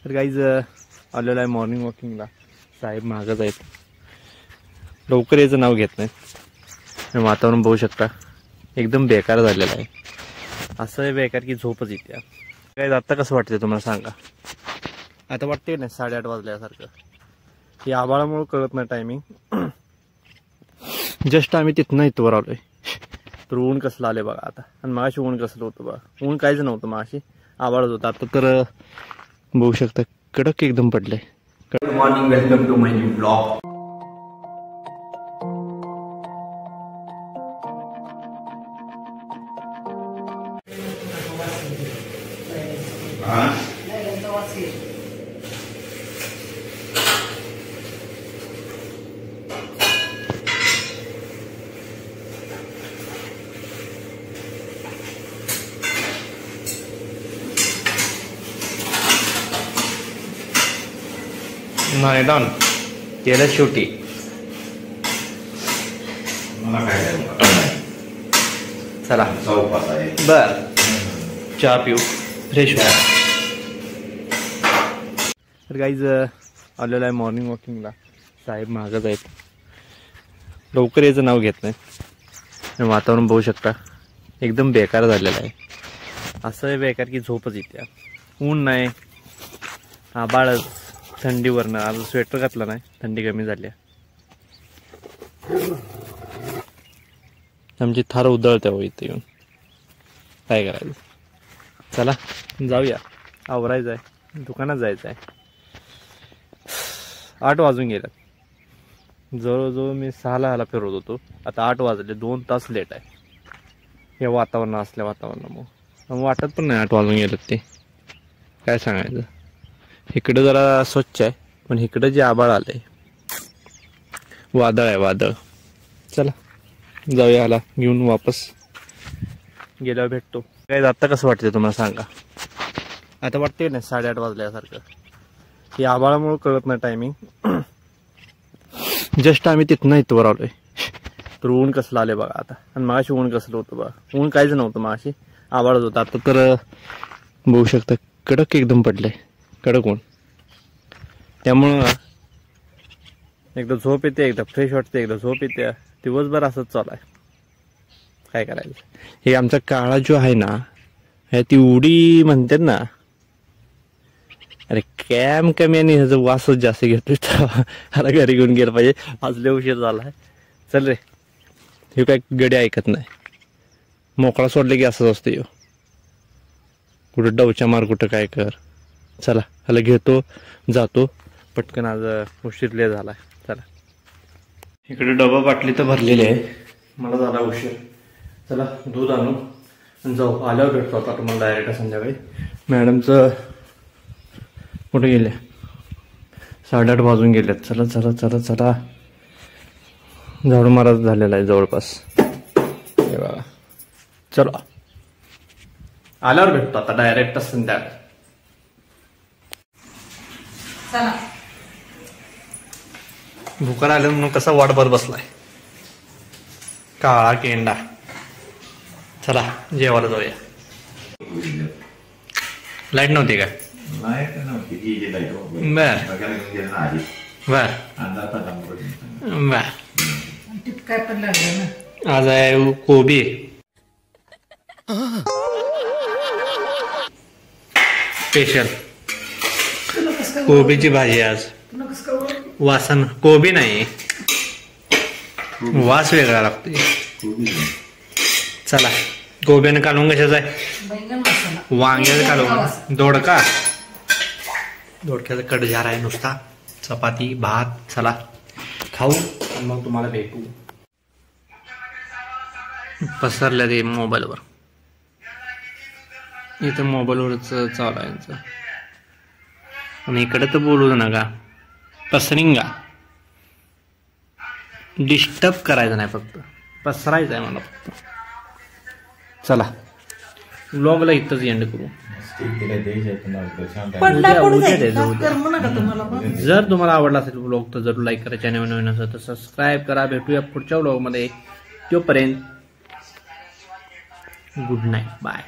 तर गाईज आलेला आहे मॉर्निंग वॉकिंगला. साहेब मागच आहेत, लवकर याचं नाव घेत नाहीत. वातावरण बघू शकता एकदम बेकार झालेलं आहे. असं आहे बेकार की झोपच येते. काय आता कसं वाटतंय तुम्हाला सांगा. आता वाटते ना 8:30 वाजल्यासारखं. हे आभाळामुळे कळत नाही टायमिंग. जस्ट आम्ही तिथनं इथवर आलोय तर ऊन कसलं आले बघा आता. आणि मागाशी ऊन कसलं होतं बघा. ऊन काहीच नव्हतं मागाशी, आभाळच होतं. आता तर बघू शकता कडक एकदम पडले. Good morning, welcome to my new blog. नाही डॉन केलं शेवटी. चला बर चहा पिऊ, फ्रेश व्हा. तर गाईज आलेलं आहे मॉर्निंग वॉकिंगला. साहेब मागच आहेत, लवकर याचं नाव घेत नाही. वातावरण बघू शकता एकदम बेकार झालेलं आहे. असं आहे बेकार की झोपच येते. ऊन नाही, आभाळच, थंडीवरनं. आज स्वेटर घातला नाही, थंडी कमी झाली. आमची थार उधळते हो इथे येऊन. काय करायचं. चला जाऊया, आवरायचं आहे, दुकानात जायचं आहे. 8 वाजून गेल्यात. जवळजवळ मी 6ला फिरवत होतो, आता 8 वाजले. 2 तास लेट आहे हे वातावरण असल्या वातावरणामुळे. वाटत पण नाही 8 वाजून गेलेत ते. काय सांगायचं. इकडं जरा स्वच्छ आहे, पण इकडं जे आभाळ आलंय, वादळ आहे वादळ. चला जाऊया, ह्याला घेऊन वापस गेल्यावर भेटतो. काय आता कसं वाटतंय तुम्हाला सांगा. आता वाटते ना 8:30 वाजल्यासारखं. हे आभाळामुळे कळत नाही टायमिंग. जस्ट आम्ही तिथनं इथवर आलोय तर ऊन कसलं आले बघा आता. आणि मागाशी ऊन कसलं होतं बघा. ऊन काहीच नव्हतं मागाशी, आभाळच होतं. आता तर बघू शकता कडक एकदम पडलंय, कडक ऊन. त्यामुळं एकदा झोप येते, एकदा फ्रेश वाटते, एकदा झोप येते. दिवसभर असंच चालू आहे. काय करायचं. हे आमचा काळा जो आहे ना, ती उडी म्हणतात ना. अरे कॅम कमी आणि ह्याचं वासच जास्त घेतोय. आता घरी घेऊन गेलं पाहिजे, आज लय उशीर झाला आहे. चल रे, हे काय गडी ऐकत नाही. मोकळा सोडले की असंच असतं. यो कुठं डवच्या मार, कुठं काय कर. चला ह्याला घेतो, जातो पटकन. आज उशीर लय झाला. चला इकडे डबा बाटली तर भरलेली आहे, मला झाला उशीर. चला दूध आणू आणि जाऊ. आल्यावर भेटतो आता तुम्हाला डायरेक्ट संध्याकाळी. मॅडमचं कुठे गेले, 8:30 वाजून गेलेत. चला चला चला चला. झाडू मारायचं झालेला आहे जवळपास. हे बघा, चला आल्यावर भेटतो आता डायरेक्ट संध्याकाळी. भुकार आलं म्हणून कसा वाटभर बसलाय काळा केंडा. चला जेवायला जाऊया. लाईट नव्हती का. बर बर बर. आज आहे कोबी स्पेशल. कोबीची भाजी आज. वासन कोबी नाही, वास वेगळा लागतोय. चला कोबीनं काढून कशाचा आहे, वांग्याचं काढून. दोडक्याचा कडझार आहे नुसता. चपाती भात. चला खाऊ आणि मग तुम्हाला भेटू. पसरल्या ते मोबाईलवर, इथं मोबाईलवरच चालू आहे यांचं. आणि इकडे तर बोलू नका. पसरिंगा डिस्टर्ब करायचं नाही, फक्त पसरायचं आहे मला फक्त. चला ब्लॉगला इथंच एंड करू. जर तुम्हाला आवडला असेल ब्लॉग तर जरूर लाईक करा. चॅनल नवीन असेल तर सबस्क्राईब करा. भेटूया पुढच्या ब्लॉगमध्ये. तोपर्यंत गुड नाईट, बाय.